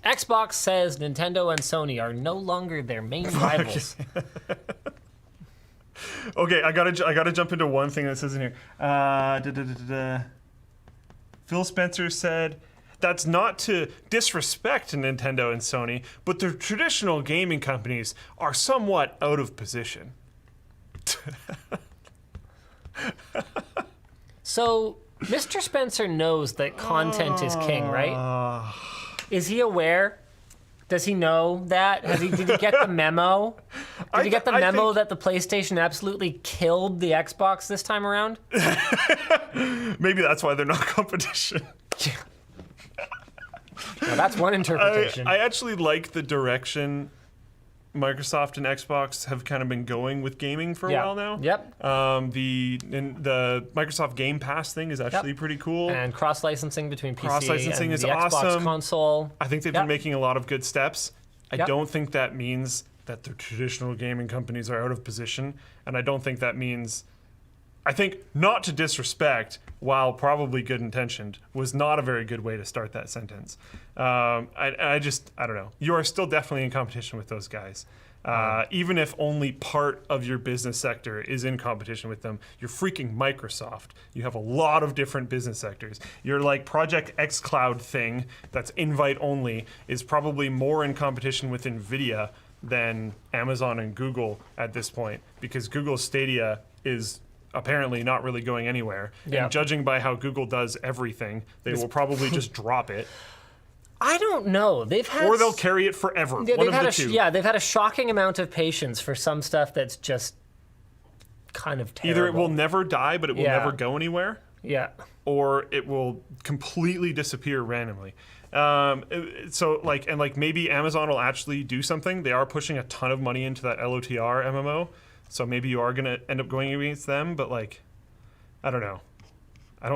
Xbox says Nintendo and Sony are no longer their main rivals. Okay, I gotta jump into one thing that says in here. Phil Spencer said, "That's not to disrespect Nintendo and Sony, but the traditional gaming companies are somewhat out of position." So, Mr. Spencer knows that content is king, right? Is he aware? Does he know that? Did he get the memo? Did he get the memo that the PlayStation absolutely killed the Xbox this time around? Maybe that's why they're not competition. Well, that's one interpretation. I actually like the direction Microsoft and Xbox have kind of been going with gaming for a while now. Yep. The Microsoft Game Pass thing is actually pretty cool. And cross-licensing between PC Cross-licensing and is the Xbox awesome. console. I think they've been making a lot of good steps. I Yep. don't think that means that the traditional gaming companies are out of position, and I don't think that means... I think not to disrespect, while probably good intentioned, was not a very good way to start that sentence. I don't know. You are still definitely in competition with those guys. Even if only part of your business sector is in competition with them, you're freaking Microsoft. You have a lot of different business sectors. Your like Project xCloud thing that's invite only is probably more in competition with NVIDIA than Amazon and Google at this point, because Google Stadia is apparently not really going anywhere. Yeah. And judging by how Google does everything, they will probably just drop it. I don't know. They've had, or they'll carry it forever. Yeah, One of the two. they've had a shocking amount of patience for some stuff that's just kind of terrible. Either it will never die, but it will never go anywhere, Yeah. or it will completely disappear randomly. So maybe Amazon will actually do something. They are pushing a ton of money into that LOTR MMO, so maybe you are going to end up going against them. But like, I don't know. I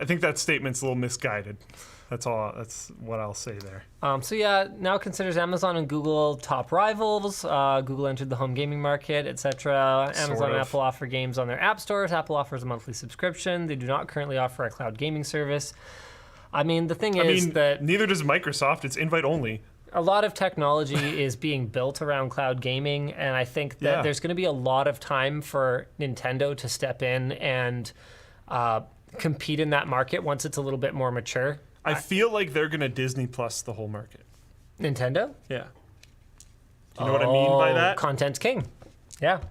think that statement's a little misguided. That's all. That's what I'll say there. So yeah, now considers Amazon and Google top rivals. Google entered the home gaming market, etc. Amazon and Apple offer games on their app stores. Apple offers a monthly subscription. They do not currently offer a cloud gaming service. I mean, the thing is that neither does Microsoft. It's invite only. A lot of technology is being built around cloud gaming, and I think that there's going to be a lot of time for Nintendo to step in and compete in that market once it's a little bit more mature. I feel like they're going to Disney Plus the whole market. Nintendo? Yeah. Do you know what I mean by that? Content's king. Yeah.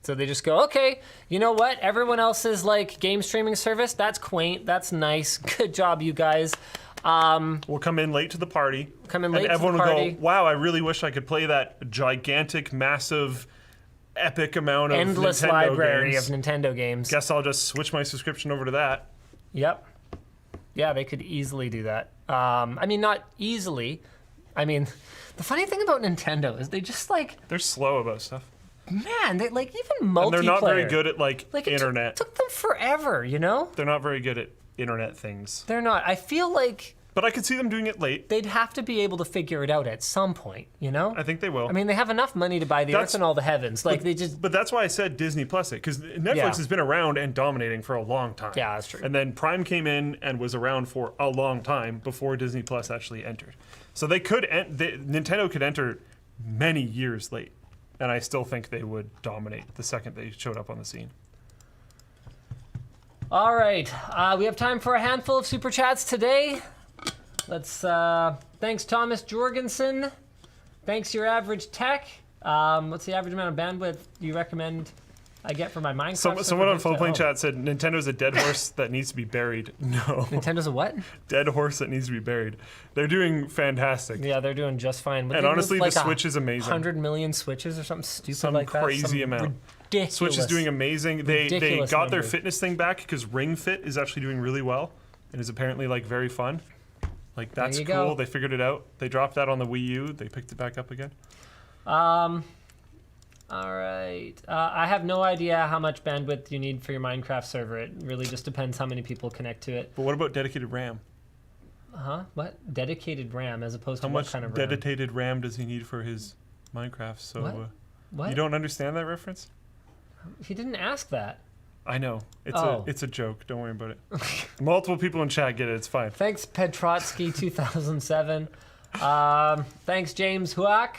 So they just go, okay, you know what? Everyone else's like game streaming service, that's quaint, that's nice. Good job, you guys. We'll come in late to the party. And everyone will go, wow, I really wish I could play that gigantic, massive, epic amount of endless Nintendo library games. of Nintendo games. Guess I'll just switch my subscription over to that. Yep. Yeah, they could easily do that. I mean, not easily. I mean, the funny thing about Nintendo is they just like... They're slow about stuff. Man, they like even multiplayer. And they're not very good at like internet. It took them forever, you know? They're not very good at internet things. They're not. I feel like... But I could see them doing it late. They'd have to be able to figure it out at some point, you know? I think they will. I mean, they have enough money to buy the earth and all the heavens. Like, they just... But that's why I said Disney Plus it, because Netflix has been around and dominating for a long time. Yeah, that's true. And then Prime came in and was around for a long time before Disney Plus actually entered. So they could... Nintendo could enter many years late, and I still think they would dominate the second they showed up on the scene. All right. We have time for a handful of Super Chats today. Let's, thanks Thomas Jorgensen. Thanks Your Average Tech. What's the average amount of bandwidth you recommend I get for my Minecraft? Someone on Floatplane Chat said Nintendo's a dead horse that needs to be buried. No. Nintendo's a what? Dead horse that needs to be buried. They're doing fantastic. Yeah, they're doing just fine. And honestly, the Switch is amazing. 100 million Switches or something stupid Some like that. Crazy amount. Ridiculous. Switch is doing amazing. They got their number. fitness thing back because Ring Fit is actually doing really well and is apparently like very fun. Like that's cool. Go. They figured it out. They dropped that on the Wii U. They picked it back up again. All right. I have no idea how much bandwidth you need for your Minecraft server. It really just depends how many people connect to it. But what about dedicated RAM? Huh? What? Dedicated RAM as opposed to how what much kind of RAM? dedicated RAM does he need for his Minecraft? So What? you don't understand that reference? He didn't ask that. I know. Oh. It's a joke. Don't worry about it. Multiple people in chat get it. It's fine. Thanks, Petrotsky 2007. Thanks, James Huak.